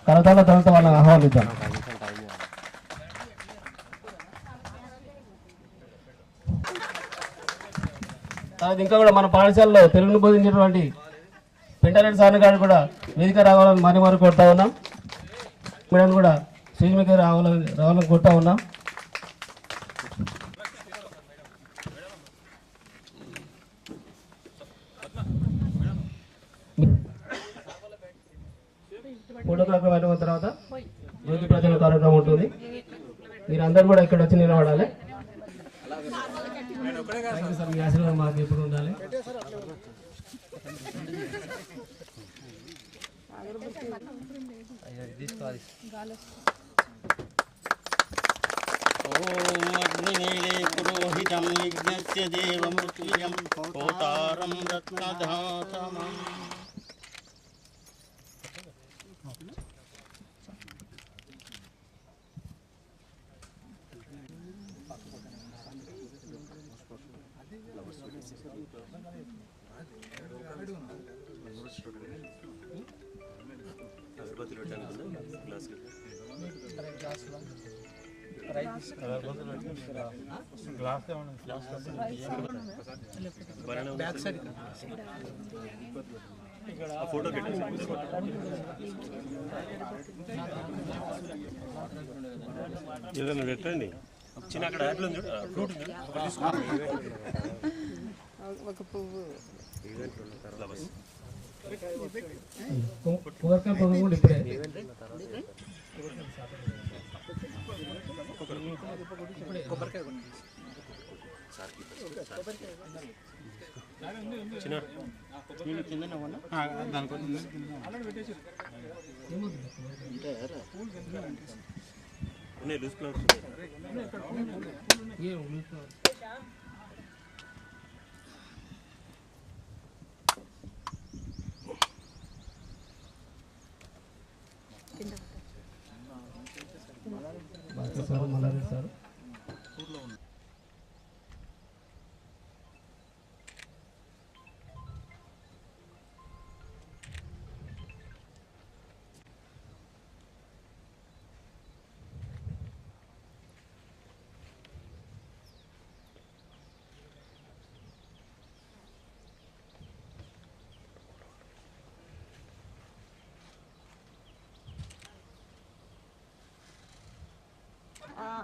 కరతాల తర్వాత వాళ్ళని ఆహ్వానిద్దాం. తర్వాత ఇంకా కూడా మన పాఠశాలలో తెలుగును బోధించినటువంటి పెంటారెడ్డి సార్ గారు కూడా వేదిక రావాలని మరి కోరుతా ఉన్నాం. మేడం కూడా స్టేజ్ మీద రావాలని కోరుతా ఉన్నాం. ఫోటోగ్రాఫర్ అయిన తర్వాత జ్యోతి ప్రజల కార్యక్రమం ఉంటుంది. మీరు అందరూ కూడా ఇక్కడ వచ్చి నిలబడాలి. సార్ మీ ఆశీర్వాదం మాకు ఎప్పుడు ఉండాలి. పురోహితం యజ్ఞస్య దేవమృత్యుయం హోతారం రత్నధాతమం. ఏదైనా పెట్టండి. చిన్న అక్కడ యాప్లో ఫ్రూట్ ఒక పువ్వు మల్లారెడ్డి సార్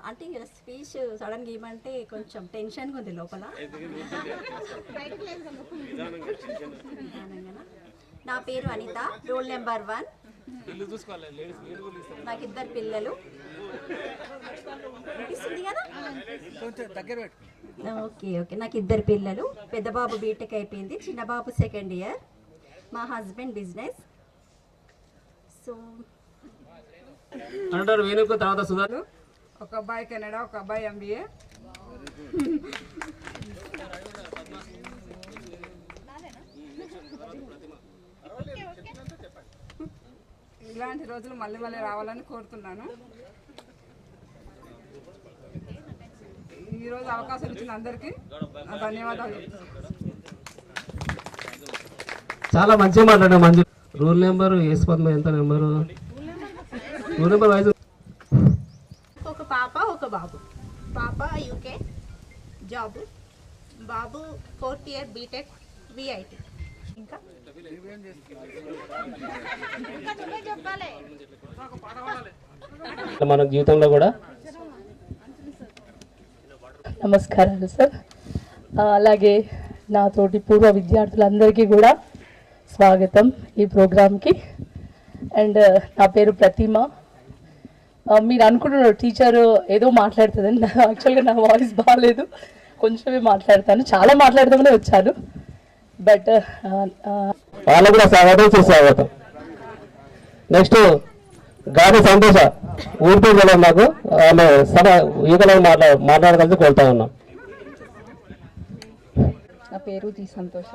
అంటే స్పీచ్ సడన్గా ఇవ్వమంటే కొంచెం టెన్షన్గా ఉంది లోపల. నా పేరు అనిత, రోల్ నెంబర్ 1. నాకు 2 పిల్లలు. Okay okay. నాకు 2 పిల్లలు. పెద్ద బాబు బీటెక్ అయిపోయింది, చిన్న బాబు 2nd ఇయర్. మా హస్బెండ్ బిజినెస్. సో అంటారు వేణుకు తర్వాత సుధారు. ఒక అబ్బాయి కెనడా, ఒక అబ్బాయి MBA. ఇలాంటి రోజులు మళ్ళీ మళ్ళీ రావాలని కోరుతున్నాను. ఈరోజు అవకాశం ఇచ్చిన అందరికీ ధన్యవాదాలు. చాలా మంచిగా మాట్లాడా. మంచి రూల్ నెంబర్ పద్మ ఎంత నెంబరు? రూల్ నెంబర్ వైజ్ ఒక పాప ఒక బాబు. పాప UK జాబ్, బాబు 4th ఇయర్ బీటెక్ VIT. ఇంకా మన జీవితంలో కూడా. నమస్కారాలు సార్. అలాగే నా తోటి పూర్వ విద్యార్థులందరికీ కూడా స్వాగతం ఈ ప్రోగ్రామ్కి. అండ్ నా పేరు ప్రతిమ. మీరు అనుకుంటున్నారు టీచర్ ఏదో మాట్లాడుతుందని. యాక్చువల్గా నా వాయిస్ బాగాలేదు, కొంచెమే మాట్లాడతాను. చాలా మాట్లాడదామనే వచ్చాను, బట్ వాళ్ళు కూడా స్వాగతం సుస్వాగతం. నెక్స్ట్ గాడి సంతోష ఊరి పేరు నాకు ఆమె సభ ఈకలో మాట్లాడగలిసి కోరుతా ఉన్నాం. నా పేరు ది సంతోష.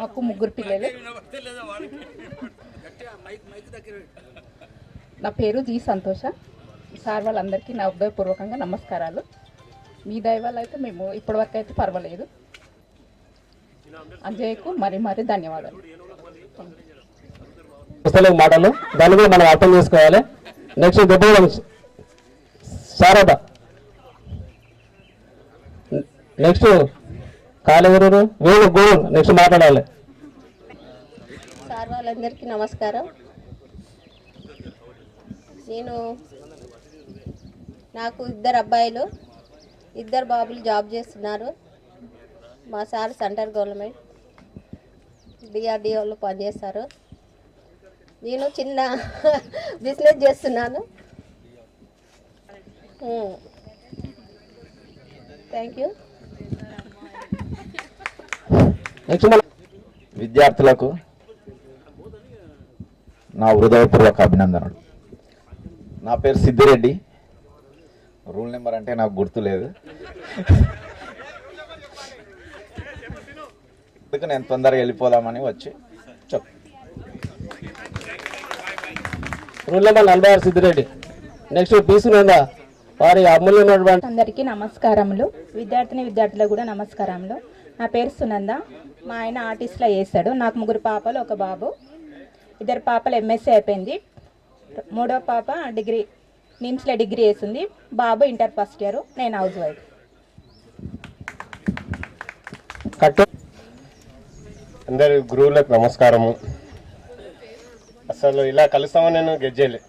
మాకు 3 పిల్లలు. నా పేరు ది సంతోష. సార్ వాళ్ళందరికీ నా హృదయపూర్వకంగా నమస్కారాలు. మీ దయ వల్ల అయితే మేము ఇప్పటివరకు అయితే పర్వాలేదు. అంజయ్యకు మరీ ధన్యవాదాలు. పుస్తకం మాటలు దాన్ని కూడా మనం అర్థం చేసుకోవాలి. నెక్స్ట్ దెబ్బ శారద, నెక్స్ట్ కాలేవరు వేణు గోరు నెక్స్ట్ మాట్లాడాలి. సార్ వాళ్ళందరికీ నమస్కారం. నాకు 2 అబ్బాయిలు 2 బాబులు జాబ్ చేస్తున్నారు. మా సార్ సెంట్రల్ గవర్నమెంట్ డిఆర్డిఓలో పనిచేస్తారు. నేను చిన్న బిజినెస్ చేస్తున్నాను. Thank you. విద్యార్థులకు నా హృదయపూర్వక అభినందనలు. నా పేరు సిద్ధిరెడ్డి. రూల్ నెంబర్ అంటే నాకు గుర్తులేదు, అందుకు నేను తొందరగా వెళ్ళిపోదామని వచ్చి రూల్ నెంబర్ 46 సిద్ధిరెడ్డి. నెక్స్ట్ తీసుకున్నా వారి అమూల్యమైనటువంటి అందరికీ నమస్కారములు. విద్యార్థులకు కూడా నమస్కారములు. నా పేరు సునంద. మా ఆయన ఆర్టిస్ట్లో చేస్తాడు. నాకు 3 పాపలు 1 బాబు. 2 పాపలు ఎంఎస్సీ అయిపోయింది. 3వ పాప డిగ్రీ నిమ్స్లో డిగ్రీ చేసింది. బాబు ఇంటర్ ఫస్ట్ ఇయర్. నేను హౌస్ వైఫ్. అందరి గురువులకు నమస్కారము. అసలు ఇలా కలుస్తామని నేను గెస్ చేయలే.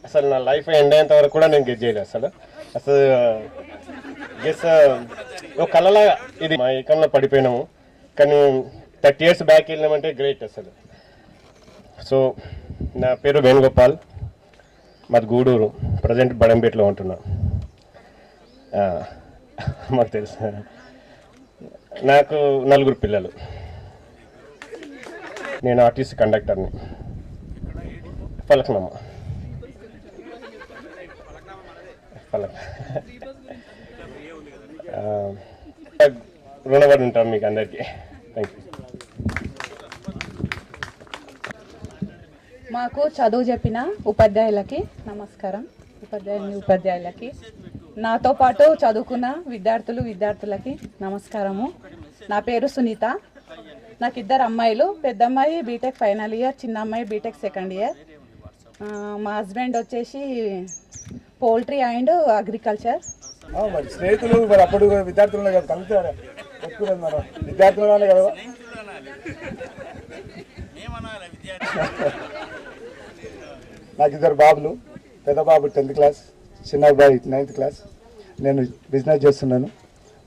అసలు నా లైఫ్ ఎండ్ అయ్యేంత వరకు కూడా నేను గెస్ చేయలే. అసలు గెస్ ఒక కళలాగా ఇది మా ఏకంలో పడిపోయినాము. కానీ 30 years బ్యాక్ వెళ్ళినామంటే గ్రేట్ అసలు. సో నా పేరు వేణుగోపాల్, మాది గూడూరు, ప్రజెంట్ బడంపేటలో ఉంటున్నా. మాకు తెలుసు. నాకు 4 పిల్లలు. నేను ఆర్టీసీ కండక్టర్ని. ఫలక్నామా రుణపడి ఉంటాం మీకు అందరికీ. Thank you. మాకు చదువు చెప్పిన ఉపాధ్యాయులకి నమస్కారం. ఉపాధ్యాయులకి నాతో పాటు చదువుకున్న విద్యార్థులకి నమస్కారము. నా పేరు సునీత. నాకు 2 అమ్మాయిలు. పెద్ద అమ్మాయి బీటెక్ ఫైనల్ ఇయర్, చిన్న అమ్మాయి బీటెక్ సెకండ్ ఇయర్. మా హస్బెండ్ వచ్చేసి పోల్ట్రీ అండ్ అగ్రికల్చర్. మరి స్నేహితులు మరి అప్పుడు విద్యార్థులు కలిసి పెట్టుకునేది మనం విద్యార్థులు కదా. నాకు 2 బాబులు. పెద్ద బాబు 10th క్లాస్, చిన్న అబ్బాయి 9th క్లాస్. నేను బిజినెస్ చేస్తున్నాను.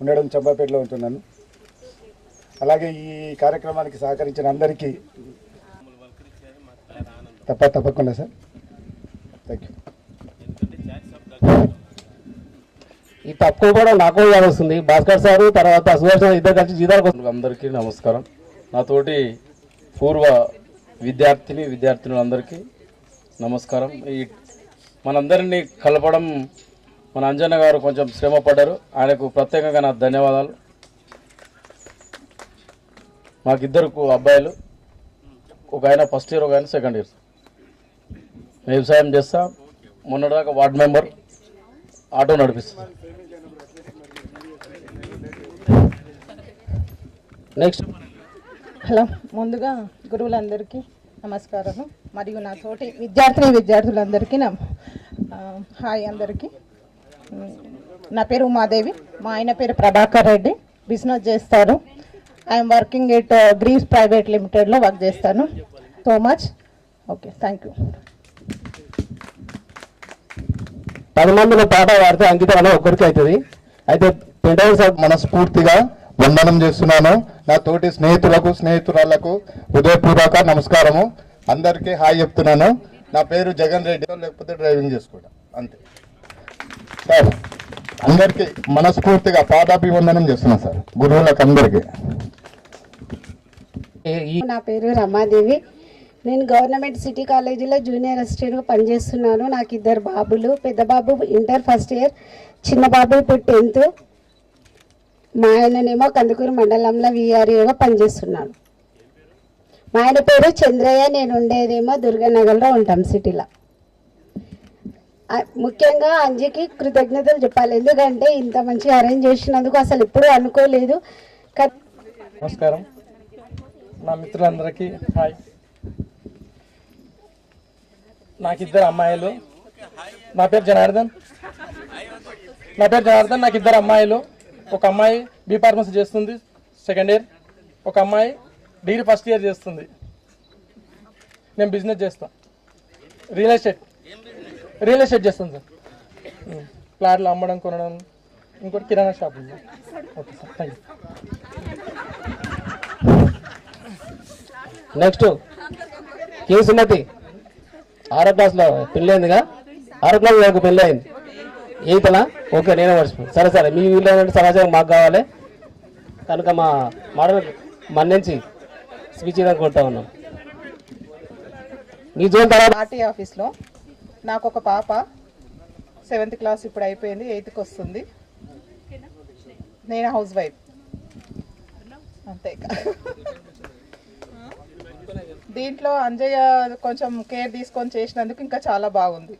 ఉండడం చంపాపేటలో ఉంటున్నాను. అలాగే ఈ కార్యక్రమానికి సహకరించిన అందరికీ తప్పకుండా సార్. Thank you. ఈ తక్కువ కూడా నాకు వస్తుంది. భాస్కర్ సార్ తర్వాత సుదర్శన్ 2 కలిసి జీతాలకు. అందరికీ నమస్కారం. నాతోటి పూర్వ విద్యార్థినులందరికీ నమస్కారం. ఈ మనందరినీ కలపడం మన అంజన్న గారు కొంచెం శ్రమ పడ్డారు. ఆయనకు ప్రత్యేకంగా నా ధన్యవాదాలు. మాకు 2 అబ్బాయిలు. ఒక ఆయన ఫస్ట్ ఇయర్, ఒక ఆయన సెకండ్ ఇయర్. వ్యవసాయం చేస్తా. మొన్నటిదాకా వార్డ్ మెంబర్, ఆటో నడిపిస్తా. Next hello. ముందుగా గురువులందరికీ నమస్కారము. మరియు నా తోటి విద్యార్థులందరికీ హాయ్ అందరికీ. నా పేరు ఉమాదేవి. మా ఆయన పేరు ప్రభాకర్ రెడ్డి. బిజినెస్ చేస్తారు. I'm working at Greaves private లిమిటెడ్లో వర్క్ చేస్తాను. So much. Okay, thank you. 10 మందిలో పాట పాడితే అంకితం అనే ఒక్కరికి అవుతుంది. అయితే మనస్ఫూర్తిగా వందనం చేస్తున్నాను. నా తోటి స్నేహితురాళ్లకు హృదయపూర్వక నమస్కారము. అందరికీ హాయ్ చెప్తున్నాను. నా పేరు జగన్ రెడ్డి. లేకపోతే డ్రైవింగ్ చేసుకోవడం అంతే సార్. అందరికీ మనస్ఫూర్తిగా పాదాభివందనం చేస్తున్నాను సార్, గురువులకు అందరికీ. నా పేరు రమాదేవి. నేను గవర్నమెంట్ సిటీ కాలేజీలో జూనియర్ అసిస్టెంట్గా పనిచేస్తున్నాను. నాకు 2 బాబులు. పెద్ద బాబు ఇంటర్ ఫస్ట్ ఇయర్, చిన్న బాబు ఇప్పుడు 10th. మా ఆయననేమో కందుకూరు మండలంలో వీఆర్ఏగా పనిచేస్తున్నాను. మా ఆయన పేరు చంద్రయ్య. నేను ఉండేదేమో దుర్గానగర్లో ఉంటాం సిటీలో. ముఖ్యంగా అంజీకి కృతజ్ఞతలు చెప్పాలి. ఎందుకంటే ఇంత మంచిగా అరేంజ్ చేసినందుకు అసలు ఎప్పుడూ అనుకోలేదు. నమస్కారం. నా మిత్రులందరికీ హాయ్. నాకు ఇద్దరు అమ్మాయిలు. నా పేరు జనార్దన్. నాకు ఇద్దరు అమ్మాయిలు. ఒక అమ్మాయి బీ ఫార్మసీ చేస్తుంది, సెకండ్ ఇయర్. ఒక అమ్మాయి డిగ్రీ ఫస్ట్ ఇయర్ చేస్తుంది. నేను బిజినెస్ చేస్తాను, రియల్ ఎస్టేట్ చేస్తాను సార్. ప్లాట్లు అమ్మడం, కొనడం. ఇంకోటి కిరాణా షాప్ ఉంది. Okay sir, thank you. Next K Sumathi 6వ క్లాస్లో పెళ్ళి అయిందిగా. 6వ క్లాస్ నాకు పెళ్ళి అయింది. 8th ఓకే, నేనే మర్చిపోయాను. సరే మీ వీళ్ళు సమాచారం మాకు కావాలి కనుక మా మోడల్ మన నుంచి స్పీచ్ ఇవ్వడానికి కొడతా ఉన్నాం. మీ జోన్ తర్వాత ఆర్టీ ఆఫీస్లో నాకు ఒక పాప 7th క్లాస్ ఇప్పుడు అయిపోయింది, 8th వస్తుంది. నేను హౌస్ వైఫ్ అంతే. దీంట్లో అంజయ్య కొంచెం కేర్ తీసుకొని చేసినందుకు ఇంకా చాలా బాగుంది.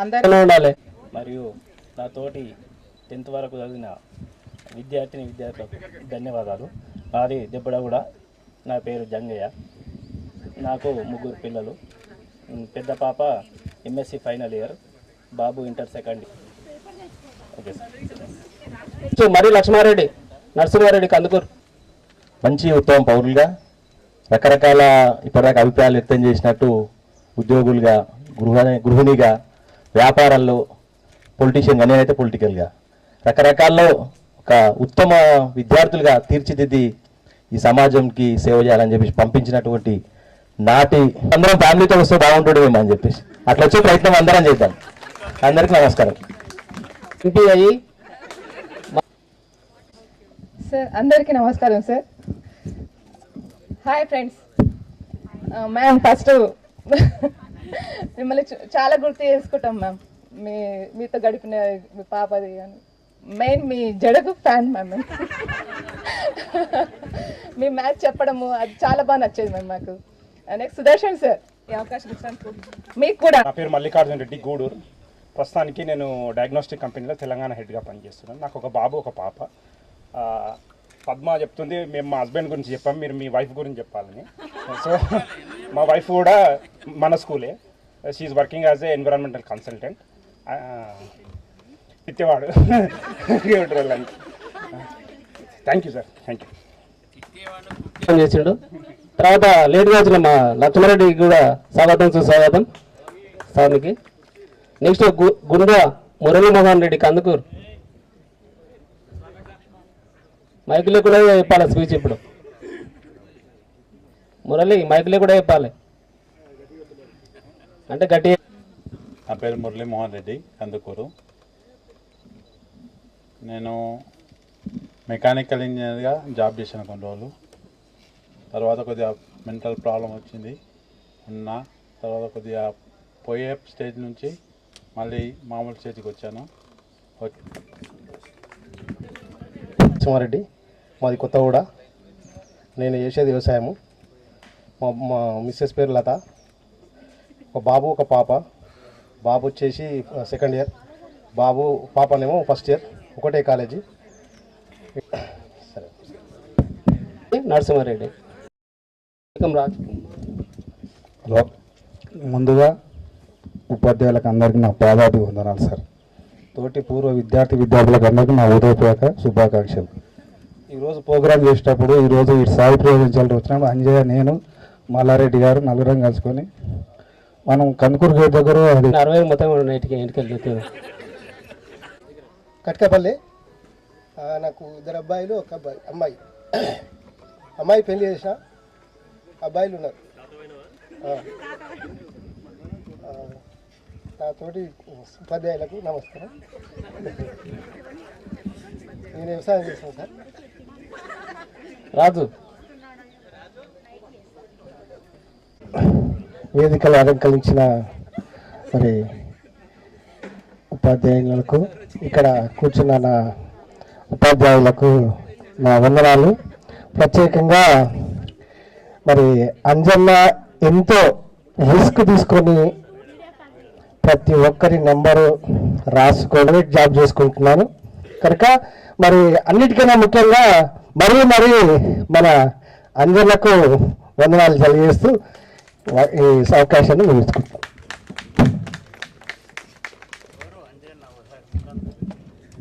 అందరూ ఉండాలి. మరియు నా తోటి 10th వరకు చదివిన విద్యార్థులకు ధన్యవాదాలు. నాది దెబ్బడగూడ. నా పేరు జంగయ్య. నాకు 3 పిల్లలు. పెద్ద పాప ఎంఎస్సి ఫైనల్ ఇయర్, బాబు inter second year. Okay sir. మరి లక్ష్మారెడ్డి నరసింహారెడ్డి కందుకూరు. మంచి ఉత్తమ పౌరులుగా రకరకాల ఇప్పటిదాకా అభిప్రాయాలు వ్యక్తం చేసినట్టు ఉద్యోగులుగా, గృహిణిగా, వ్యాపారాల్లో, పొలిటీషియన్గా, నేనైతే పొలిటికల్గా రకరకాల్లో ఒక ఉత్తమ విద్యార్థులుగా తీర్చిదిద్ది ఈ సమాజంకి సేవ చేయాలని చెప్పేసి పంపించినటువంటి నాటి అందరం ఫ్యామిలీతో వస్తే బాగుంటుండేమో అని చెప్పేసి అట్లా వచ్చే ప్రయత్నం అందరం చేద్దాం. అందరికీ నమస్కారం. ఎంపీ అయ్యి సార్, అందరికీ నమస్కారం sir. Hi friends. Ma'am, first మిమ్మల్ని చాలా గుర్తు చేసుకుంటాం మ్యామ్. మీతో గడిపిన మీ పాపది అని. మెయిన్ మీ జడకు ఫ్యాన్ మ్యామ్. మీ మ్యాచ్ చెప్పడము అది చాలా బాగా నచ్చేది మ్యామ్ మాకు. నెక్స్ట్ సుదర్శన్ సార్, ఈ అవకాశం ఇచ్చినందుకు మీకు కూడా. నా పేరు మల్లికార్జున రెడ్డి, గూడూరు. ప్రస్తుతానికి నేను డయాగ్నోస్టిక్ కంపెనీలో తెలంగాణ హెడ్గా పనిచేస్తున్నాను. నాకు ఒక బాబు, ఒక పాప. పద్మ చెప్తుంది మేము మా హస్బెండ్ గురించి చెప్పాము, మీరు మీ వైఫ్ గురించి చెప్పాలని. సో మా వైఫ్ కూడా మన స్కూలే. She working as a environmental consultant. ఇచ్చేవాడు thank you sir, thank you. చేసిండు. తర్వాత లేట్గా వచ్చిన మా లక్ష్మారెడ్డికి కూడా సుస్వాగతం సార్కి. నెక్స్ట్ గుండా మురళీమోహన్ రెడ్డి కందుకూరు. మైకులే కూడా చెప్పాలి స్పీచ్ ఇప్పుడు. మురళి మైకులే కూడా చెప్పాలి అంటే గట్టి. నా పేరు మురళీమోహన్ రెడ్డి, కందుకూరు. నేను మెకానికల్ ఇంజనీర్గా జాబ్ చేశాను కొన్ని రోజులు. తర్వాత కొద్దిగా మెంటల్ ప్రాబ్లం వచ్చింది తర్వాత కొద్దిగా పోయే స్టేజ్ నుంచి మళ్ళీ మామూలు స్టేజ్కి వచ్చాను. లక్ష్మారెడ్డి, మాది కొత్తగూడ. నేను చేసేది వ్యవసాయము. మా మిస్సెస్ పేరు లత. ఒక బాబు, ఒక పాప. బాబు వచ్చేసి సెకండ్ ఇయర్, పాపనేమో ఫస్ట్ ఇయర్. ఒకటే కాలేజీ. సరే. నరసింహారెడ్డి. హలో, ముందుగా ఉపాధ్యాయులకు అందరికీ నా పాదాభివందనాలు సార్. తోటి పూర్వ విద్యార్థులకు అందరికీ నా ఉదయపూర్వక శుభాకాంక్షలు. ఈరోజు ప్రోగ్రాం చేసేటప్పుడు ఈరోజు ఈ సాయి ప్రయోగించాలి వచ్చినప్పుడు అంజయ్య, నేను, మల్లారెడ్డి గారు నలుగురం కలుసుకొని మనం కందుకూరు గేట్ దగ్గర 60 మొత్తం ఇంటికి కట్కపల్లి. నాకు 2 అబ్బాయిలు, ఒక అమ్మాయి పెళ్లి చేసిన. అబ్బాయిలు ఉన్నారు. నాతోటి ఉపాధ్యాయులకు నమస్కారం. నేను వ్యవసాయం చేస్తాను సార్. రాజు. వేదికలు అలంకరించిన మరి ఉపాధ్యాయులకు, ఇక్కడ కూర్చున్న నా ఉపాధ్యాయులకు నా వందనాలు. ప్రత్యేకంగా మరి అంజన్న ఎంతో రిస్క్ తీసుకొని ప్రతి ఒక్కరి నెంబరు రాసుకొని జాబ్ చేసుకుంటున్నాను కనుక మరి అన్నిటికన్నా ముఖ్యంగా మరీ మన అంజన్నకు వందనాలు తెలియజేస్తూ ఈ అవకాశాన్ని ముగించుకుంటాం.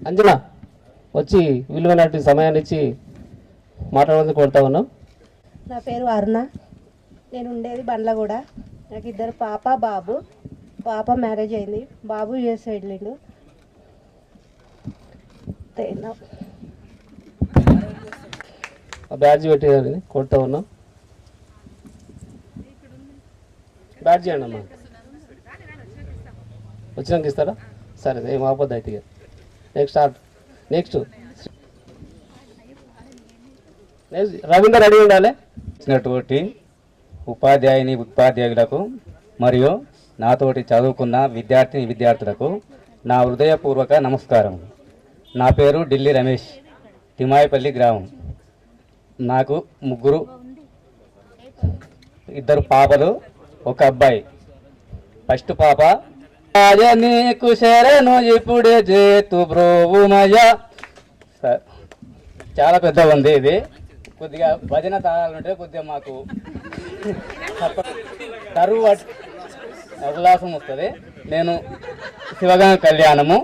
అంజనా వచ్చి విలువైనటువంటి సమయాన్ని ఇచ్చి మాట్లాడాలని కోరుతా ఉన్నాం. నా పేరు అరుణ, నేను ఉండేది బండ్లగూడ. నాకు 2 పాప బాబు. పాప మ్యారేజ్ అయింది, బాబు యూఎస్ వెళ్ళిండు. బ్యాడ్జి పెట్టేయాలని కోరుతా ఉన్నాం. బ్యాడ్జి అండి అమ్మా, వచ్చినాక ఇస్తారా? సరే, ఏం ఆపద్దు అయితే. నెక్స్ట్ రవీందర్ రెడీ ఉండాలి. ఇచ్చినటువంటి ఉపాధ్యాయులకు మరియు నాతోటి చదువుకున్న విద్యార్థులకు నా హృదయపూర్వక నమస్కారం. నా పేరు ఢిల్లీ రమేష్, తిమాయిపల్లి గ్రామం. నాకు 2 పాపలు, 1 అబ్బాయి. ఫస్ట్ పాప నీకు శరణు ఇప్పుడే చేతు బ్రోవుమయ. చాలా పెద్దగా ఉంది ఇది, కొద్దిగా భజన తాళాలంటే కొద్దిగా మాకు తరువు ఉల్లాసం వస్తుంది. నేను శివగంగ కళ్యాణము,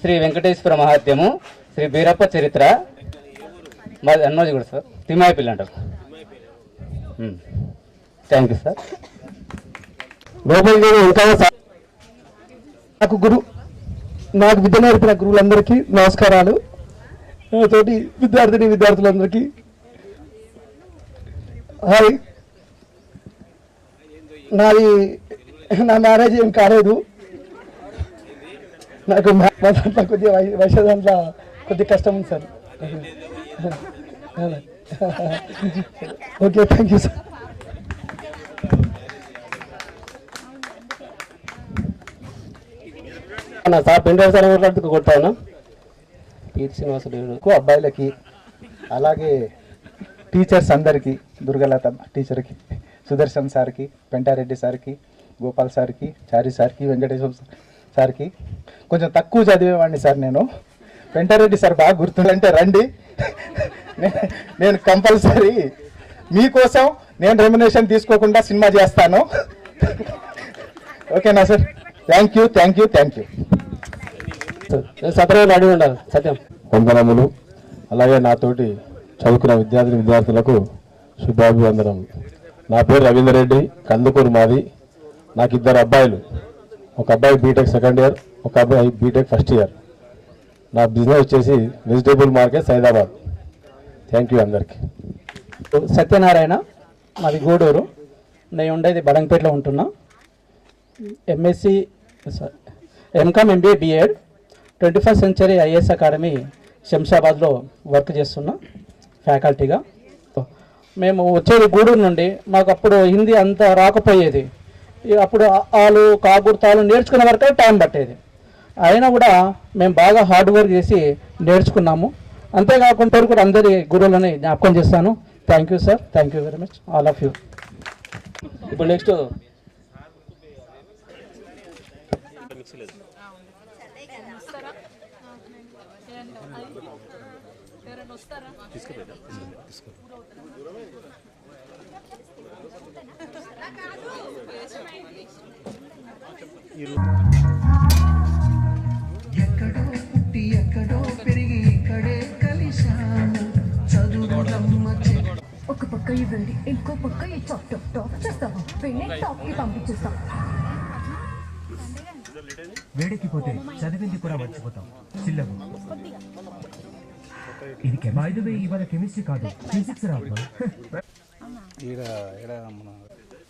శ్రీ వెంకటేశ్వర మహాత్యము, శ్రీ బీరప్ప చరిత్ర, మాది అన్నోజీ కూడా సార్, తిమాయిపల్లి అంటారు. Thank you sir. నాకు విద్య నేర్పిన గురువులందరికీ నమస్కారాలు. తోటి విద్యార్థులందరికీ హాయ్. నా మ్యారేజ్ ఏం కాలేదు. నాకు కొద్దిగా వయసు దాంట్లో కొద్దిగా కష్టం ఉంది sir. Okay, thank you sir. Sir పెండర్ సార్ కొడతా ఉన్నాం. శ్రీనివాసరావు అబ్బాయిలకి, అలాగే టీచర్స్ అందరికీ, దుర్గలత టీచర్కి, సుదర్శన్ సార్కి, పెంటారెడ్డి సార్కి, గోపాల్ సార్కి, చారి సార్కి, వెంకటేశ్వర సార్కి. కొంచెం తక్కువ చదివేవాడిని సార్ నేను. పెంటారెడ్డి సార్ బాగా గుర్తుందంటే రండి, నేను కంపల్సరీ మీకోసం నేను రెమ్యునేషన్ తీసుకోకుండా సినిమా చేస్తాను. ఓకేనా సార్? Thank you. సత్యం అడిగి ఉండాలి. సత్యం వందనములు. అలాగే నాతోటి చదువుకున్న విద్యార్థులకు శుభాభివందనం. నా పేరు రవీందర్ రెడ్డి, కందుకూరు మాది. నాకు 2 అబ్బాయిలు, 1 అబ్బాయి బీటెక్ సెకండ్ ఇయర్, 1 అబ్బాయి బీటెక్ ఫస్ట్ ఇయర్. నా బిజినెస్ వచ్చేసి vegetable market Saidabad. Thank you అందరికీ. సత్యనారాయణ, మాది గూడూరు. నేను ఉండేది బడంగపేటలో ఉంటున్నా. MCom MBA BEd, 21st century IAS academy శంషాబాద్లో వర్క్ చేస్తున్నా ఫ్యాకల్టీగా. మేము వచ్చేది గూడూరు నుండి. మాకు అప్పుడు హిందీ అంత రాకపోయేది. అప్పుడు ఆలు కాగుర్తాలు నేర్చుకునే వరకే టైం పట్టేది. అయినా కూడా మేము బాగా హార్డ్ వర్క్ చేసి నేర్చుకున్నాము. అంతేకాకుండా కూడా అందరి గురువులని జ్ఞాపకం చేస్తాను. Thank you sir, thank you very much, all of you. ఇప్పుడు నెక్స్ట్ ఎక్కడో పుట్టి ఎక్కడో పెరిగి ఇక్కడే కలిశాను చదువులమ్మ. ఒక పక్క ఇవ్వండి, ఇంకో పక్క ఈ టాప్ చేస్తాము. టాప్కి పంపించేస్తాం. వేడెక్కిపోతే చదివింది కూడా మర్చిపోతాం. చిల్లము ఇది కెమాయిదువే ఇవాళ కెమిస్ట్రీ కాదు, ఫిజిక్స్ రాదు.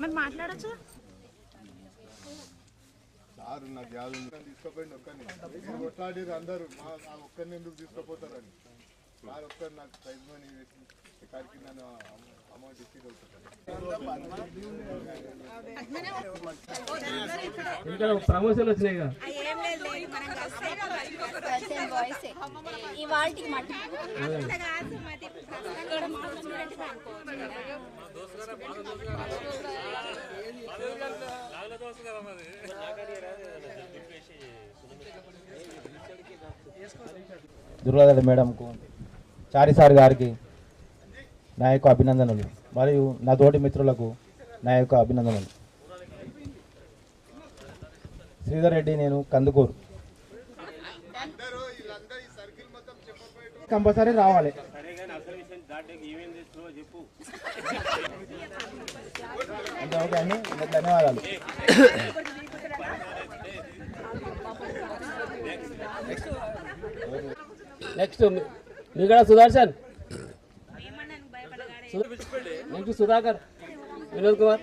మరి మాట్లాడచ్చు. నాకు యాద తీసుకోపోయింది ఒక్కరిని అందరూ ఒక్కరిని ఎందుకు తీసుకుపోతారని సార్ ఒక్కరు నాకు ప్రైజ్ మనీ వేసి ఇక్కడికి నన్ను అమౌంట్ ఇచ్చి ఇంకా ప్రమోషన్ వచ్చినాయి కదా. దుర్గారెడ్డి మేడంకు, చారి సార్ గారికి నా యొక్క అభినందనలు, మరియు నా తోటి మిత్రులకు నా యొక్క అభినందనలు. శ్రీధర్ రెడ్డి, నేను కందుకూరు. కంపల్సరీ రావాలి. ఓకే అండి, ధన్యవాదాలు. నెక్స్ట్ మీగడ సుదర్శన్, నెక్స్ట్ సుధాకర్, వినోద్ కుమార్.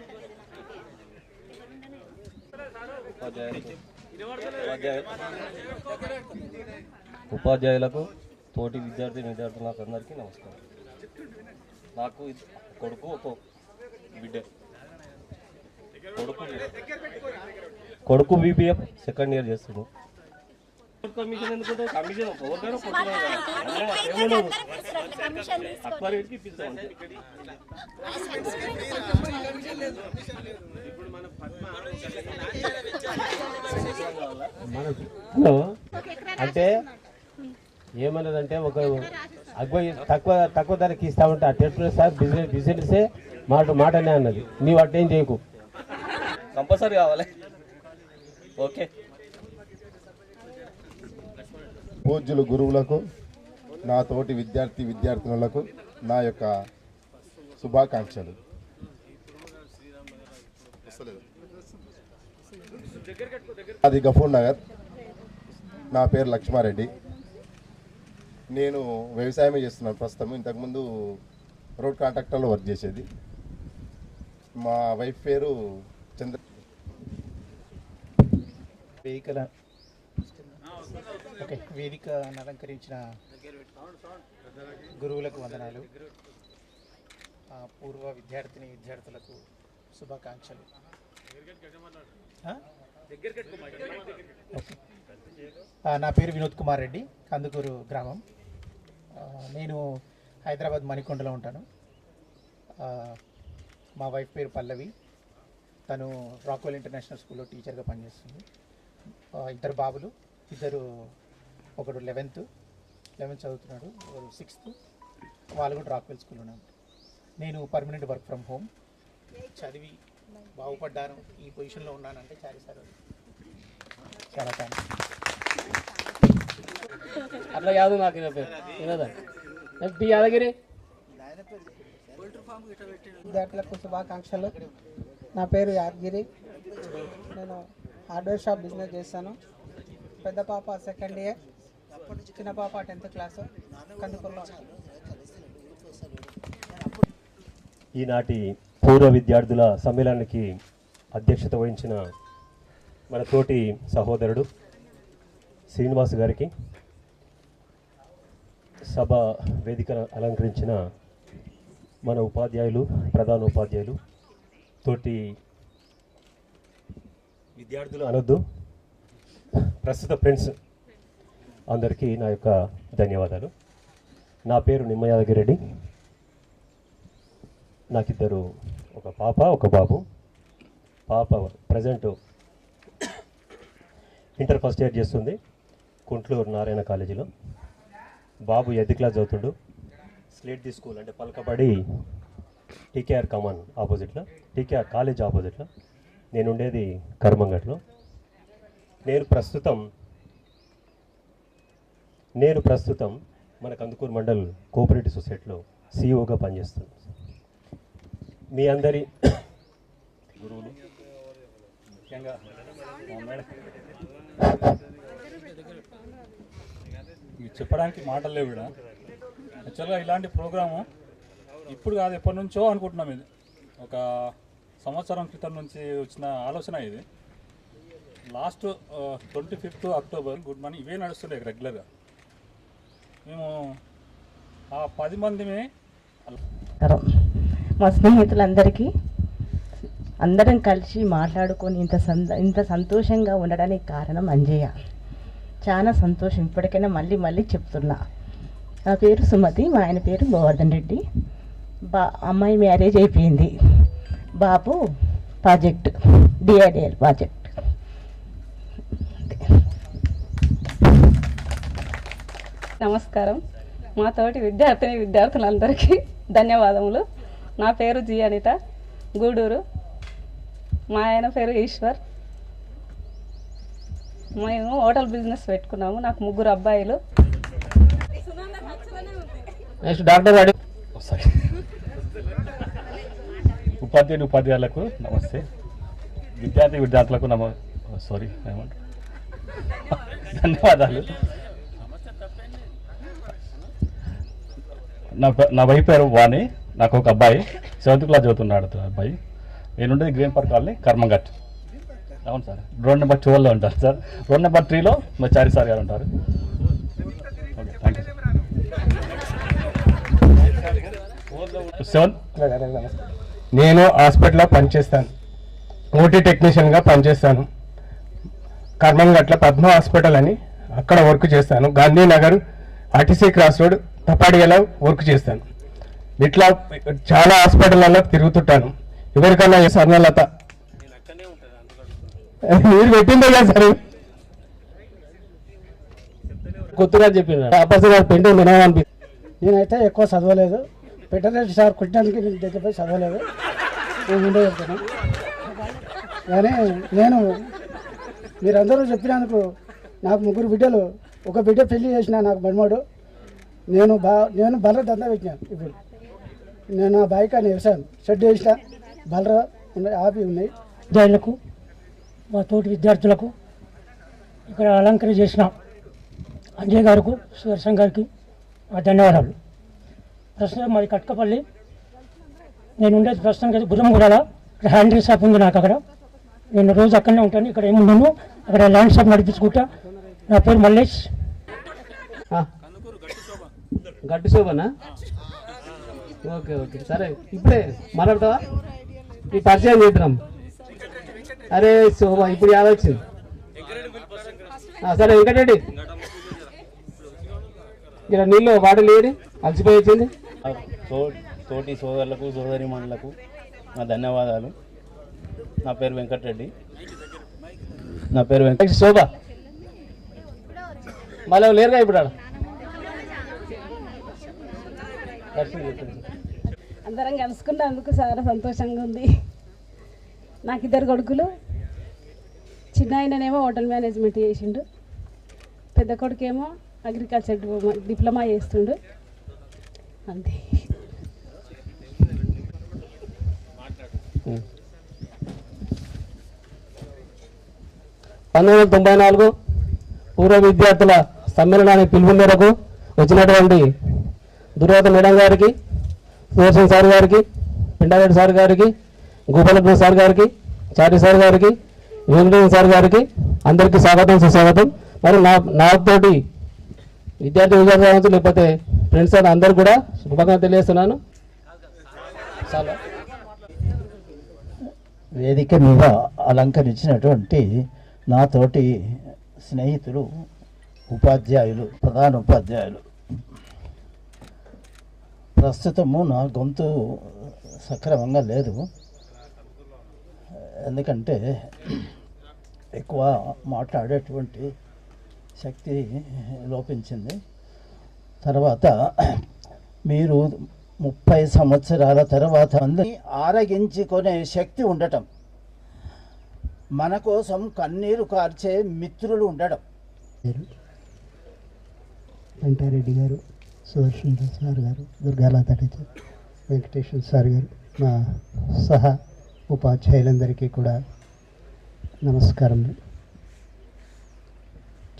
ఉపాధ్యాయులకు తోటి విద్యార్థులకు అందరికీ నమస్కారం. నాకు కొడుకు ఒక బిడ్డ. కొడుకు బీబీఎఫ్ సెకండ్ ఇయర్ చేస్తున్నాడు. కమిషన్ ఎందుకుంటే కమిషన్ హలో అంటే ఏమన్నదంటే ఒక తక్కువ ధరకి ఇస్తామంటే ఆ టెంపుల్ సార్ బిజినెస్ మాటనే అన్నది. నీవు అట్టేం చేయకు, కంపల్సరీ కావాలి. ఓకే. పూజ్యులు గురువులకు, నా తోటి విద్యార్థులకు నా యొక్క శుభాకాంక్షలు. అది గఫూర్ నగర్. నా పేరు లక్ష్మారెడ్డి. నేను వ్యవసాయమే చేస్తున్నాను ప్రస్తుతం. ఇంతకుముందు రోడ్ కాంట్రాక్టర్లో వర్క్ చేసేది. మా వైఫ్ పేరు చంద్ర. వేదికను అలంకరించిన గురువులకు వందనాలు. పూర్వ విద్యార్థులకు శుభాకాంక్షలు. నా పేరు వినోద్ కుమార్ రెడ్డి, కందుకూరు గ్రామం. నేను హైదరాబాద్ మణికొండలో ఉంటాను. మా వైఫ్ పేరు పల్లవి. తను రాక్వెల్ ఇంటర్నేషనల్ స్కూల్లో టీచర్గా పనిచేస్తుంది. ఇద్దరు బాబులు, ఒకడు 11th చదువుతున్నాడు, ఒకడు 6th. వాళ్ళు కూడా రాక్వెల్ స్కూల్లో ఉన్నారు. నేను పర్మనెంట్ వర్క్ ఫ్రమ్ హోమ్. చదివి బాగుపడ్డాను, ఈ పొజిషన్లో ఉన్నానంటే చాలా థ్యాంక్స్. అట్లా కాదు నాకు యాదగిరి. విద్యార్థులకు శుభాకాంక్షలు. నా పేరు యాదగిరి. నేను హార్డ్వేర్ షాప్ బిజినెస్ చేస్తాను. పెద్ద పాప సెకండ్ ఇయర్, చిన్న పాప 10th క్లాస్, కందుకూరులో. ఈనాటి పూర్వ విద్యార్థుల సమ్మేళనానికి అధ్యక్షత వహించిన మన తోటి సహోదరుడు శ్రీనివాస్ గారికి, సభ వేదికను అలంకరించిన మన ఉపాధ్యాయులు, ప్రధాన ఉపాధ్యాయులు, తోటి విద్యార్థులు అనొద్దు, ప్రస్తుత ఫ్రెండ్స్ అందరికీ నా యొక్క ధన్యవాదాలు. నా పేరు నిమ్మయాదగిరెడ్డి. నాకిద్దరు, ఒక పాప ఒక బాబు. పాప ప్రజెంట్ ఇంటర్ ఫస్ట్ ఇయర్ చేస్తుంది కుంట్లూరు నారాయణ కాలేజీలో. బాబు 8th క్లాస్ చదువుతుండు. స్లేట్ ది స్కూల్ అంటే పలకబడి టీకేఆర్ కమాన్ ఆపోజిట్లో, టీకేఆర్ కాలేజ్ ఆపోజిట్లో. నేను ఉండేది కర్మంగట్లో. నేను ప్రస్తుతం మన కందుకూరు మండల్ కోఆపరేటివ్ సొసైటీలో సిఇఓగా పనిచేస్తున్నాను. మీ అందరి గురువులు, ముఖ్యంగా చెప్పడానికి మాటలు లేవు. కూడా యాక్చువల్గా ఇలాంటి ప్రోగ్రాము ఇప్పుడు కాదు, ఎప్పటి నుంచో అనుకుంటున్నాం. ఇది ఒక సంవత్సరం క్రితం నుంచి వచ్చిన ఆలోచన. ఇది last 25th October good morning ఇవే నడుస్తుండే రెగ్యులర్గా. మేము ఆ 10 మందిమే. మా స్నేహితులందరికీ అందరం కలిసి మాట్లాడుకొని ఇంత సంతోషంగా ఉండడానికి కారణం అంజయ్య. చాలా సంతోషం. ఇప్పటికైనా మళ్ళీ చెప్తున్నా. నా పేరు సుమతి, మా ఆయన పేరు గోవర్ధన్ రెడ్డి. అమ్మాయి మ్యారేజ్ అయిపోయింది. బాబు ప్రాజెక్ట్, డిఐడిఎల్ ప్రాజెక్ట్. నమస్కారం. మా తోటి విద్యార్థులందరికీ ధన్యవాదములు. నా పేరు జి అనిత, గూడూరు. మా ఆయన పేరు ఈశ్వర్. మేము హోటల్ బిజినెస్ పెట్టుకున్నాము. నాకు 3 అబ్బాయిలు. నెక్స్ట్ డాక్టర్ వాడి ఉపాధ్యాయులకు నమస్తే, విద్యార్థులకు ధన్యవాదాలు. నా వైఫ్ పేరు వాణి, నాకు ఒక అబ్బాయి 7th క్లాస్ చదువుతున్నాడు. అబ్బాయి నేనుండేది గ్రీన్ పార్క్ కాలనీ కర్మంఘట్. అవును సార్, రోడ్ నెంబర్ 12లో ఉంటారు సార్. రోడ్ నెంబర్ 3లో మా చారి సార్ గారు ఉంటారు. Okay, thank you. నేను హాస్పిటల్లో పనిచేస్తాను, ఓటీ టెక్నీషియన్గా పనిచేస్తాను. కర్మంగట్ల పద్మ హాస్పిటల్ అని అక్కడ వర్క్ చేస్తాను. గాంధీనగర్ ఆర్టీసీ క్రాస్ రోడ్ తపాడియాలో వర్క్ చేస్తాను. ఇట్లా చాలా హాస్పిటల్లో తిరుగుతుంటాను. ఎవరికన్నా స్వర్ణలత మీరు పెట్టిందే కదా సార్, కొత్తగా చెప్పిన పెండింగ్ వినాలనిపి. నేనైతే ఎక్కువ చదవలేదు, పెట్టలేదు సార్ కుట్టడానికి నేను దగ్గర చదవలేదు, నేను ముందే చెప్తాను. కానీ మీరందరూ చెప్పినందుకు నాకు 3 బిడ్డలు, ఒక బిడ్డ పెళ్లి చేసిన నాకు మన్మడు. నేను బలర దందా పెట్టినాను. ఇప్పుడు నేను ఆ బైక్ అని వ్యవసాయం షెడ్ వేసిన బలర ఉన్నాయి, ఆపి ఉన్నాయి. విద్యార్థులకు, మా తోటి విద్యార్థులకు, ఇక్కడ అలంకరణ చేసిన అంజయ్ గారికి, సుదర్శన్ గారికి ధన్యవాదాలు. ప్రస్తుతం మాది కట్కపల్లి, నేను ఉండేది ప్రస్తుతానికి గుర్రంగూడలో. ఇక్కడ హ్యాండిల్ షాప్ ఉంది నాకు అక్కడ. నేను రోజు అక్కడనే ఉంటాను. ఇక్కడ ఏమున్నాను అక్కడ ల్యాండ్ షాప్ నడిపించుకుంటా. నా పేరు మల్లేష్. గట్టి శోభనా? ఓకే ఓకే, సరే ఇప్పుడే మాట్లాడతావా? ఈ పరిచయం చేద్దాం. అరే శోభ ఇప్పుడు యాద వచ్చింది. సరే వెంకటరెడ్డి, ఇక్కడ నీళ్ళు వాటర్ లేడి అలసిపోయి వచ్చింది. తోటి సోదరులకు సోదరిమణులకు నా ధన్యవాదాలు. నా పేరు వెంకటరెడ్డి. శోభ మళ్ళీ లేరుగా ఇప్పుడు అందరం కలుసుకున్నందుకు చాలా సంతోషంగా ఉంది. నాకు 2 కొడుకులు. చిన్న ఆయననేమో హోటల్ మేనేజ్మెంట్ చేసిండు, పెద్ద కొడుకేమో అగ్రికల్చర్ డిప్లొమా చేస్తుండు. అంతే. 1994 పూర్వ విద్యార్థుల సమ్మేళనానికి పిలుపు మేరకు వచ్చినటువంటి దుర్వాత మేడం గారికి, సుదర్శన్ సార్ గారికి, పిండారెడ్డి సార్ గారికి, గోపాలకృష్ణ సార్ గారికి, చారి సార్ గారికి, వెంకటేశ్వర సార్ గారికి అందరికీ స్వాగతం, సుస్వాగతం. మరి నాతోటి విద్యార్థి లేకపోతే ఫ్రెండ్స్ అని అందరూ కూడా శుభాకాంక్షలు తెలియజేస్తున్నాను. చాలా వేదిక మీద అలంకరించినటువంటి నాతోటి స్నేహితులు, ఉపాధ్యాయులు, ప్రధాన ఉపాధ్యాయులు. ప్రస్తుతము నా గొంతు సక్రమంగా లేదు, ఎందుకంటే ఎక్కువ మాట్లాడేటువంటి శక్తి లోపించింది. తర్వాత మీరు 30 సంవత్సరాల తర్వాత ఆరగించుకునే శక్తి ఉండటం, మన కోసం కన్నీరు కార్చే మిత్రులు ఉండడం. వెంకటారెడ్డి గారు, సుదర్శన్ సార్ గారు, దుర్గాలత టీచర్, వెంకటేశ్వర సార్ గారు, మా సహా ఉపాధ్యాయులందరికీ కూడా నమస్కారం.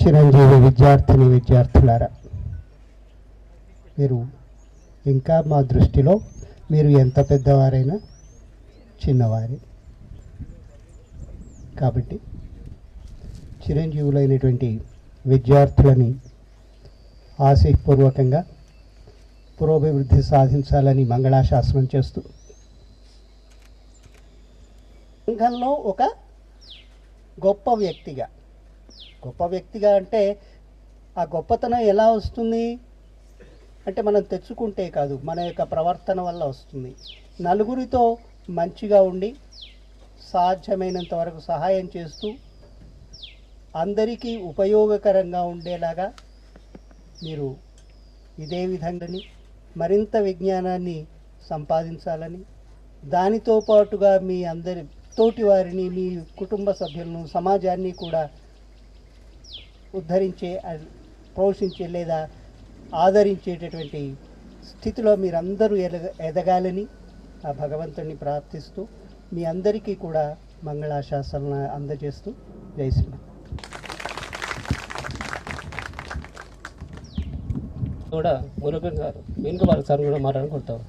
చిరంజీవి విద్యార్థులారా, మీరు ఇంకా మా దృష్టిలో మీరు ఎంత పెద్దవారైనా చిన్నవారే. కాబట్టి చిరంజీవులైనటువంటి విద్యార్థులని ఆశయపూర్వకంగా పురోభివృద్ధి సాధించాలని మంగళాశాసనం చేస్తూ, సంఘంలో ఒక గొప్ప వ్యక్తిగా అంటే ఆ గొప్పతనం ఎలా వస్తుంది అంటే మనం తెచ్చుకుంటే కాదు, మన యొక్క ప్రవర్తన వల్ల వస్తుంది. నలుగురితో మంచిగా ఉండి సాధ్యమైనంత వరకు సహాయం చేస్తూ అందరికీ ఉపయోగకరంగా ఉండేలాగా మీరు ఇదే విధంగాని మరింత విజ్ఞానాన్ని సంపాదించాలని, దానితో పాటుగా మీ అందరి తోటి వారిని, మీ కుటుంబ సభ్యులను, సమాజాన్ని కూడా ఉద్ధరించే, పోషించే లేదా ఆదరించేటటువంటి స్థితిలో మీరందరూ ఎదగాలని ఆ భగవంతుడిని ప్రార్థిస్తూ మీ అందరికీ కూడా మంగళాశాసనలు అందజేస్తూ జై శ్రీరామ్. కూడా మురుగన్ సార్ వెనుక సార్ కూడా మాట్లాడుకుంటాం.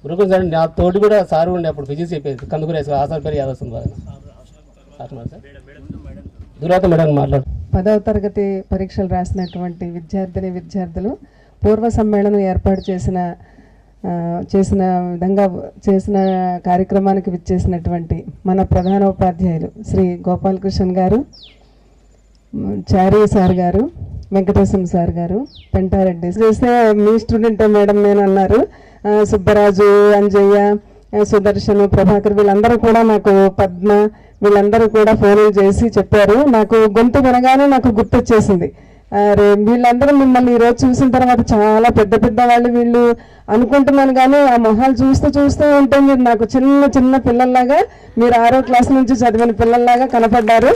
మురుగన్ సార్ నా తోటి కూడా సార్ ఉండే అప్పుడు ఫిజిక్స్ చెప్పేది కందుకూరేసి ఆ సార్ పేరు యాదస్తుంది బాగా సార్ దురాత మేడం మాట్లాడు. 10వ తరగతి పరీక్షలు రాసినటువంటి విద్యార్థులు పూర్వ సమ్మేళనం ఏర్పాటు చేసిన కార్యక్రమానికి విచ్చేసినటువంటి మన ప్రధాన ఉపాధ్యాయులు శ్రీ గోపాలకృష్ణ గారు, చారీ సార్ గారు, వెంకటేశం సార్ గారు, పెంటారెడ్డి చేస్తే మీ స్టూడెంటే మేడం నేను అన్నారు. సుబ్బరాజు, అంజయ్య, సుదర్శన్, ప్రభాకర్ వీళ్ళందరూ కూడా నాకు, పద్మ వీళ్ళందరూ కూడా ఫోన్లు చేసి చెప్పారు. నాకు గొంతు వినగానే నాకు గుర్తొచ్చేసింది, వీళ్ళందరూ మిమ్మల్ని ఈరోజు చూసిన తర్వాత చాలా పెద్ద పెద్ద వాళ్ళు వీళ్ళు అనుకుంటున్నాను, కానీ ఆ మొహాలు చూస్తూ ఉంటే మీరు నాకు చిన్న పిల్లల్లాగా, మీరు 6వ క్లాస్ నుంచి చదివిన పిల్లల్లాగా కనపడ్డారు.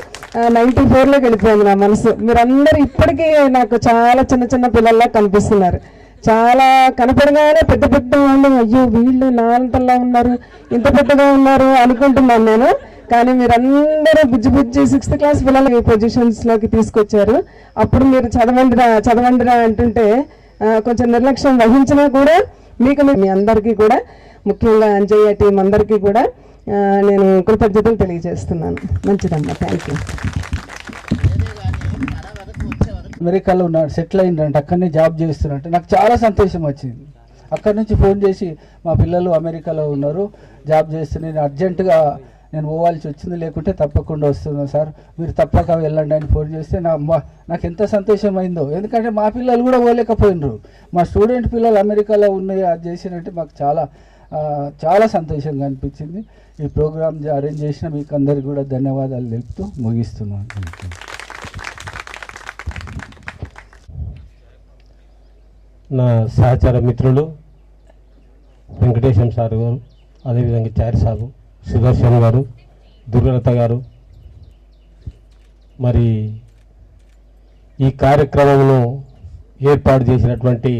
94లోకి వెళ్ళిపోయింది నా మనసు. మీరందరూ ఇప్పటికీ నాకు చాలా చిన్న పిల్లల్లా కనిపిస్తున్నారు. చాలా కనపడగానే పెద్ద వాళ్ళు, అయ్యో వీళ్ళు నా అంతలా ఉన్నారు, ఇంత పెద్దగా ఉన్నారు అనుకుంటున్నాను నేను. కానీ మీరందరూ బుజ్జి 6th క్లాస్ పిల్లలు పొజిషన్స్లోకి తీసుకొచ్చారు. అప్పుడు మీరు చదవండిరా అంటుంటే కొంచెం నిర్లక్ష్యం వహించినా కూడా మీకు మీ అందరికీ కూడా, ముఖ్యంగా అంజయ్య టీం అందరికీ కూడా నేను కృతజ్ఞతలు తెలియజేస్తున్నాను. మంచిదమ్మా, థ్యాంక్ యూ. అమెరికాలో ఉన్నాడు, సెటిల్ అయిందంటే అక్కడనే జాబ్ చేస్తున్నట్టు నాకు చాలా సంతోషం వచ్చింది. అక్కడి నుంచి ఫోన్ చేసి మా పిల్లలు అమెరికాలో ఉన్నారు, జాబ్ చేస్తున్నారు, నేను అర్జెంటుగా పోవాల్సి వచ్చింది, లేకుంటే తప్పకుండా వస్తున్నాను సార్, మీరు తప్పక వెళ్ళండి అని ఫోన్ చేస్తే నాకు ఎంత సంతోషం అయిందో. ఎందుకంటే మా పిల్లలు కూడా పోలేకపోయినరు, మా స్టూడెంట్ పిల్లలు అమెరికాలో ఉన్నాయి, అది చేసినట్టే మాకు చాలా సంతోషంగా అనిపించింది. ఈ ప్రోగ్రామ్ అరేంజ్ చేసిన మీకు అందరికీ కూడా ధన్యవాదాలు తెలుపుతూ ముగిస్తున్నాను. నా సహచర మిత్రులు వెంకటేశం సార్ గారు, అదేవిధంగా చారి సాబు, సుదర్శన్ గారు, దుర్గలత గారు, మరి ఈ కార్యక్రమంను ఏర్పాటు చేసినటువంటి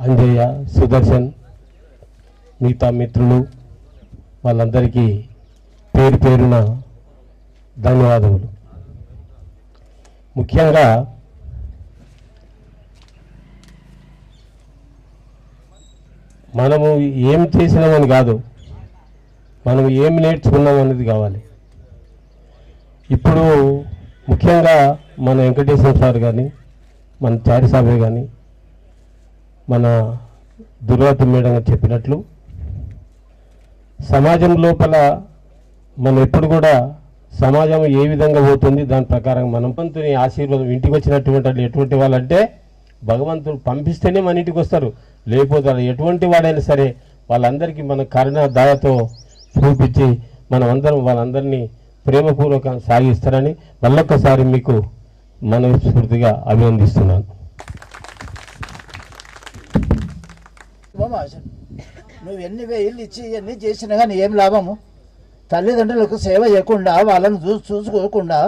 అంజయ్య, సుదర్శన్, మిగతా మిత్రులు వాళ్ళందరికీ పేరున ధన్యవాదములు. ముఖ్యంగా మనము ఏం చేసినామని కాదు, మనం ఏం నేర్చుకున్నాం అనేది కావాలి. ఇప్పుడు ముఖ్యంగా మన వెంకటేశ్వర సార్ కానీ, మన చారి సాబే కానీ, మన దుర్వాతి మేడం చెప్పినట్లు సమాజం లోపల మనం ఎప్పుడు కూడా సమాజం ఏ విధంగా పోతుంది దాని ప్రకారం మనం భగవంతుని ఆశీర్వాదం ఇంటికి వచ్చినటువంటి ఎటువంటి వాళ్ళంటే భగవంతుడు పంపిస్తేనే మన ఇంటికి వస్తారు, లేకపోతే ఎటువంటి వాడైనా సరే వాళ్ళందరికీ మన కరుణ దయతో చూపించి మనమందరం వాళ్ళందరినీ ప్రేమపూర్వకంగా సాగిస్తారని మళ్ళొక్కసారి మీకు మనస్ఫూర్తిగా అభినందిస్తున్నాను. నువ్వు ఎన్ని వేలు ఇచ్చి ఎన్ని చేసినా కానీ ఏం లాభము? తల్లిదండ్రులకు సేవ చేయకుండా వాళ్ళని చూసుకోకుండా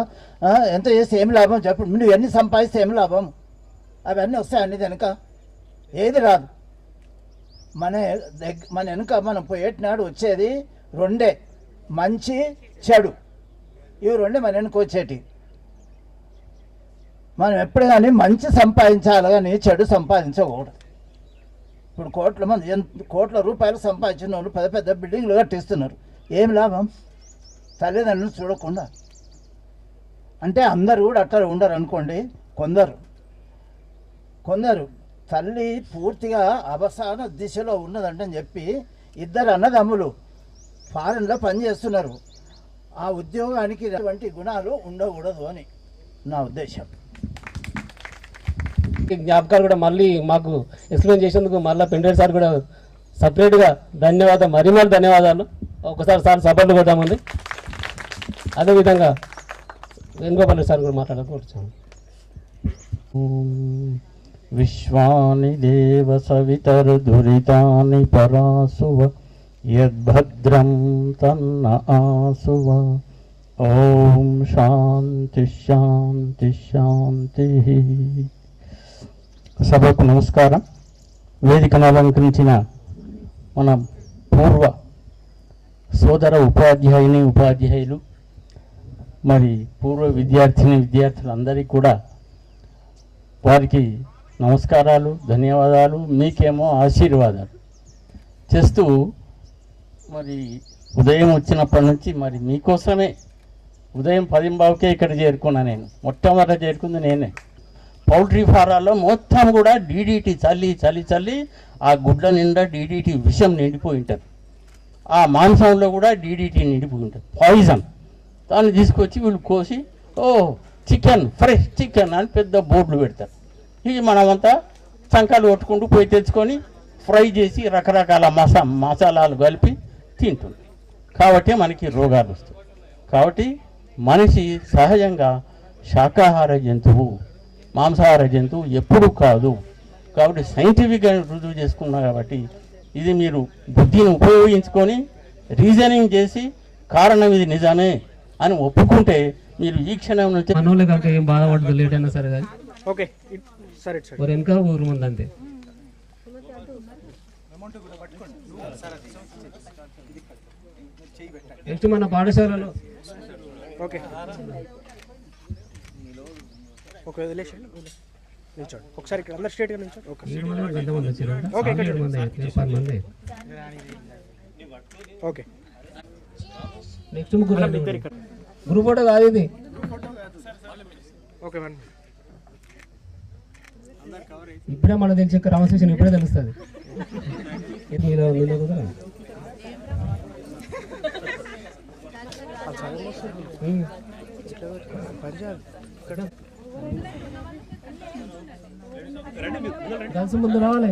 ఎంత చేస్తే ఏం లాభం చెప్పు? నువ్వు ఎన్ని సంపాదిస్తే ఏం లాభం? అవన్నీ వస్తాయన్ని వెనుక ఏది రాదు. మన వెనుక మనం పోయేటినాడు వచ్చేది రెండే, మంచి చెడు. ఇవి రెండే మన వెనుక వచ్చేటి. మనం ఎప్పుడు కానీ మంచి సంపాదించాలి కానీ చెడు సంపాదించకూడదు. ఇప్పుడు కోట్ల రూపాయలు సంపాదించిన వాళ్ళు పెద్ద బిల్డింగ్లు కట్టిస్తున్నారు, ఏం లాభం? తల్లిదండ్రులు చూడకుండా. అంటే అందరూ కూడా అట్లా ఉండరు అనుకోండి, కొందరు తల్లి పూర్తిగా అవసాన దిశలో ఉన్నదంటని చెప్పి 2 అన్నదమ్ములు ఫారెన్లో పనిచేస్తున్నారు. ఆ ఉద్యోగానికి ఇటువంటి గుణాలు ఉండకూడదు అని నా ఉద్దేశం. జ్ఞాపకాలు కూడా మళ్ళీ మాకు ఎక్స్ప్లెయిన్ చేసేందుకు మళ్ళీ పెండెడ్ సార్ కూడా సపరేట్గా ధన్యవాదాలు, మరి ధన్యవాదాలు. ఒకసారి సార్ సపోర్ట్ కొద్దామంది. అదేవిధంగా వేణుగోపాల్ సార్ కూడా మాట్లాడుకోవచ్చు. విశ్వాని దేవ సవితరు దురితాని పరాసువ యద్భద్రం తన్న ఆసువ. ఓం శాంతి శాంతి శాంతి. సభకు నమస్కారం. వేదికను అలంకరించిన మన పూర్వ సోదర ఉపాధ్యాయులు మరి పూర్వ విద్యార్థులందరికీ కూడా వారికి నమస్కారాలు, ధన్యవాదాలు, మీకేమో ఆశీర్వాదాలు చేస్తూ మరి ఉదయం వచ్చినప్పటి నుంచి మరి మీకోసమే ఉదయం 10:15కే ఇక్కడ చేరుకున్నా. నేను మొట్టమొదట చేరుకుంది నేనే. పౌల్ట్రీ ఫారాల్లో మొత్తం కూడా డీడీటీ చల్లి ఆ గుడ్ల నిండా డీడీటీ విషం నిండిపోయి ఉంటుంది. ఆ మాంసంలో కూడా డీడీటీ నిండిపోయి ఉంటుంది, పాయిజన్. దాన్ని తీసుకొచ్చి వీళ్ళు కోసి చికెన్, ఫ్రెష్ చికెన్ అని పెద్ద బోర్డులు పెడతారు. ఇవి మనమంతా చంకాలు కొట్టుకుంటూ పోయి తెచ్చుకొని ఫ్రై చేసి రకరకాల మసాలాలు కలిపి తింటుంది. కాబట్టి మనకి రోగాలు వస్తాయి. కాబట్టి మనిషి సహజంగా శాకాహార జంతువు, మాంసాహార జంతువు ఎప్పుడు కాదు. కాబట్టి సైంటిఫిక్గా రుజువు చేసుకున్నా. కాబట్టి ఇది మీరు బుద్ధిని ఉపయోగించుకొని రీజనింగ్ చేసి కారణం ఇది నిజమే అని ఒప్పుకుంటే మీరు ఈ క్షణం నుంచి మనోళ్ళే కాక ఏం బాధపడదు, లేట్ అయినా సరే కానీ ఓకే సరే ఒక వెనక ఊరు ముందు అంతే. నెక్స్ట్ మన పాఠశాలలో ఓకే ఓకే వదిలేసండి, నిల్చోండి ఒకసారి ఇక్కడ అందరు స్ట్రేట్గా నిల్చోండి. Okay okay next group photo కాదు ఇది. ఓకే మేడం, ఇప్పుడే మన తెలిసి రామశేషన్ ఇప్పుడే తెలుస్తుంది. కలిసి ముందు రావాలి.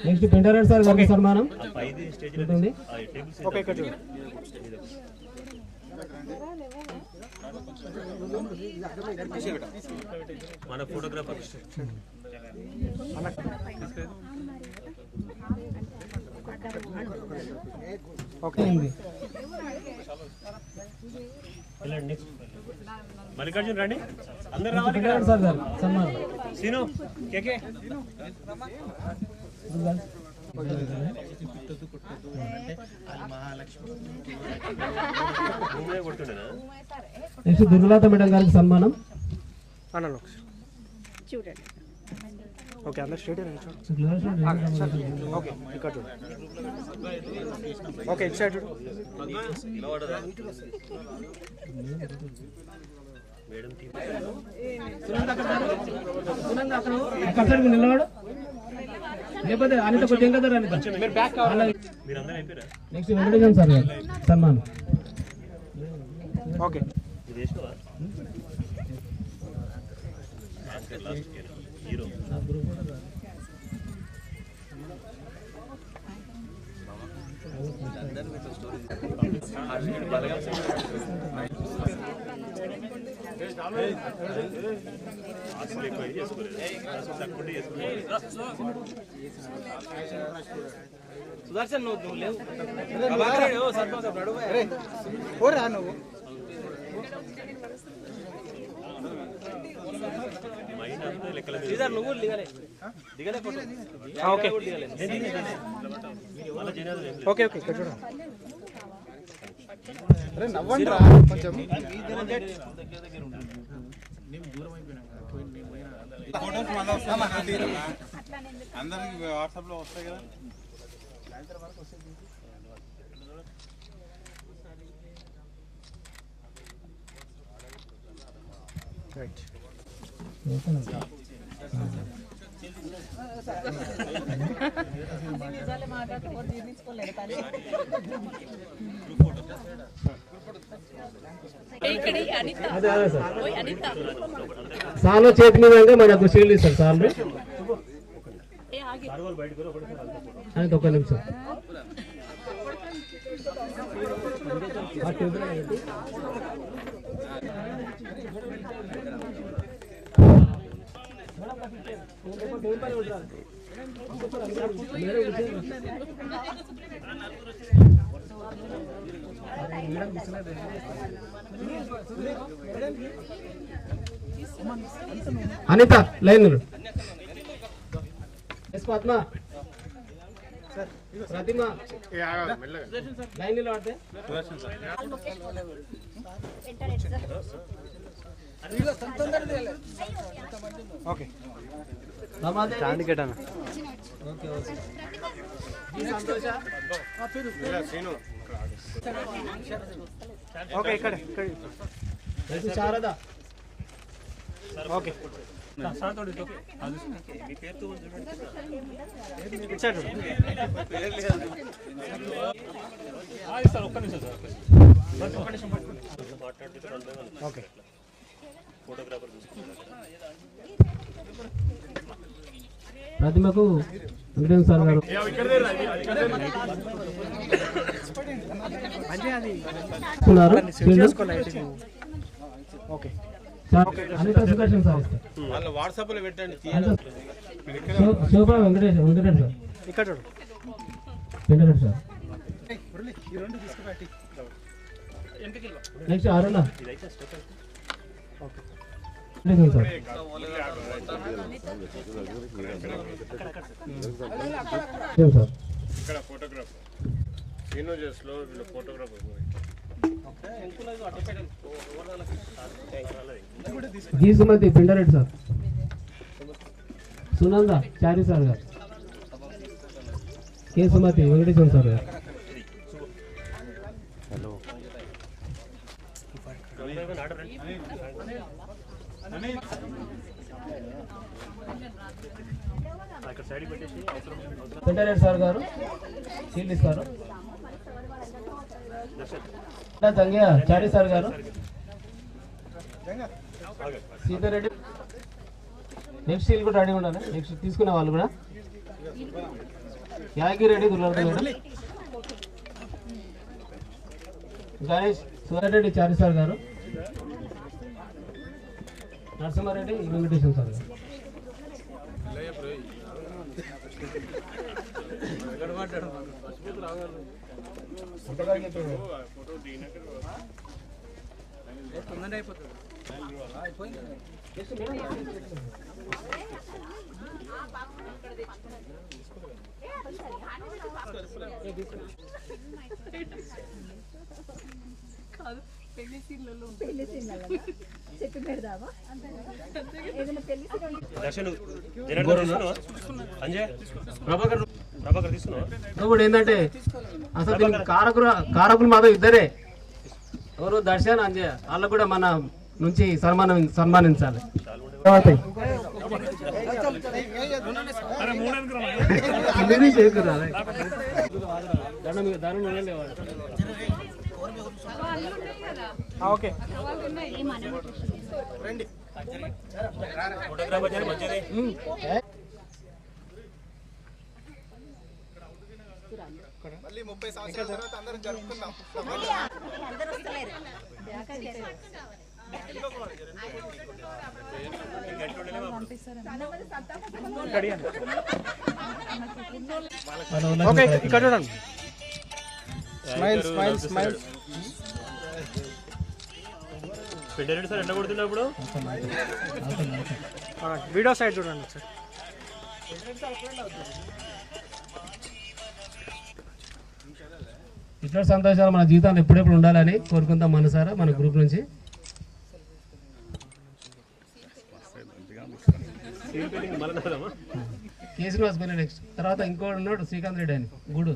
నెక్స్ట్ పెంటారెడ్డి సార్ గారికి సన్మానం ఉంటుంది. మన ఫోటోగ్రాఫర్ మల్లికార్జున్ రండి, అందరు రావాలి. సీను కేకే నెక్స్ట్ దుర్లత మేడం గారికి సన్మానం. చూడండి ఓకే అందరు స్ట్రేట్ ఓకే ఇక్కడ చూడు. ఓకే ఇటు సైడ్ చూడు. నిలవాడు లేకపోతే అనిత కొంచెం కదా అనిత. నెక్స్ట్ వెంకటేశ్వర సార్ గారు సన్మానం. ఓకే సుదర్శన్ నువ్వు లేవు నువ్వు నువ్వు దిగలే ఓకే ఓకే ఓకే ఇక్కడ చూడ. నవ్వండి కొంచెం అందరికి వాట్సాప్ లో వస్తాయి కదా. రైట్ సార్లు చేతి మీద మనకు షీల్డ్ ఇస్తారు సార్లు. అది ఒక నిమిషం అనిత లైన్ పద్మ ప్రతిమ లైన్ నిలబడితే శారద ఓకే ప్రతిమకు వెంకటేశ్వర సార్ గారు అనిత సుదర్శన్ సార్ వాట్సాప్ లో పెట్టండి శోభా వెంకటేశ్వర సార్ ఇక్కడ వెంకటేశ్వర సార్ నెక్స్ట్ అరుణ ఇక్కడ ఫోటోగ్రాఫ్ లో photograph G Sumathi Pindareddy sir Sunanda Chari sir గారు కే సుమతి వెంకటేశ్వర సార్ గారు పిండారెడ్డి సార్ గారు సీల్ ఇస్తారు తంగయ్య చారి సార్ గారు సీతారెడ్డి నెక్స్ట్ సీల్ కూడా రెడీ ఉండాలి నెక్స్ట్ తీసుకునే వాళ్ళు కూడా యాగిరెడ్డి దుర్లారెడ్డి మేడం గణేష్ సుధారెడ్డి చారి సార్ గారు నరసింహారెడ్డి వెంకటేశ్వర సార్ గారు ఇప్పుడు ఏంటంటే అసలు దీనికి కారకులు మాత్రం ఇద్దరే, ఎవరు దర్శన్ అంజయ్, వాళ్ళకు కూడా మన నుంచి సన్మానించాలి. ఓకే మళ్ళీ 30 సంవత్సరాల తర్వాత అందరం జరుపుకుందాం. ఓకే ఇక్కడ చూడండి. Smile smile smile. Pindareddy sir ఎండ కొడుతున్నా ఇప్పుడు వీడియో సైడ్ చూడండి సార్. ఇట్లాంటి సంతోషాలు మన జీవితంలో ఎప్పుడెప్పుడు ఉండాలని కోరుకుందాం మనసారా మన గ్రూప్ నుంచి. కేసీనివాస్ పల్లి నెక్స్ట్, తర్వాత ఇంకోటి ఉన్నాడు శ్రీకాంత్ రెడ్డి అని గూడు.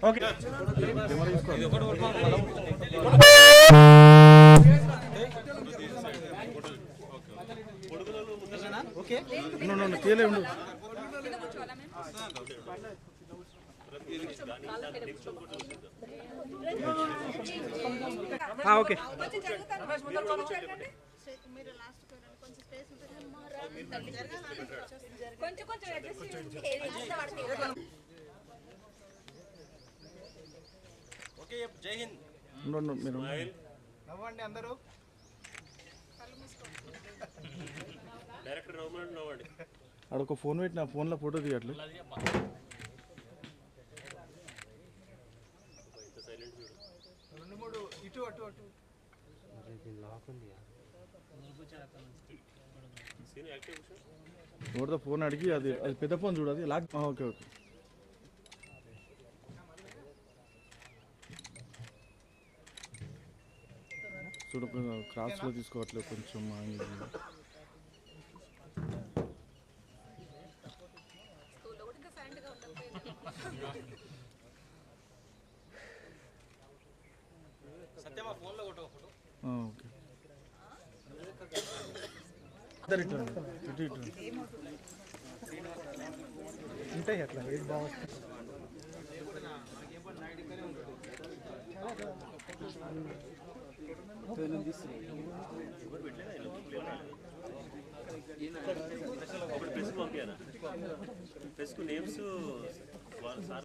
ఓకే జై హింద్. నవ్వండి అందరూ. డైరెక్టర్ నవ్వండి. ఆడొక ఫోన్ పెట్టి నా ఫోన్లో ఫోటో తీయట్లే. ఎవరితో ఫోన్ అడిగి అది పెద్ద ఫోన్ చూడదు లాక్. ఓకే ఓకే చూడ క్రాస్లో తీసుకోవట్లేదు కొంచెం. ఓకే ఉంటాయి అట్లా ఏది బాగుంటుంది. నేమ్స్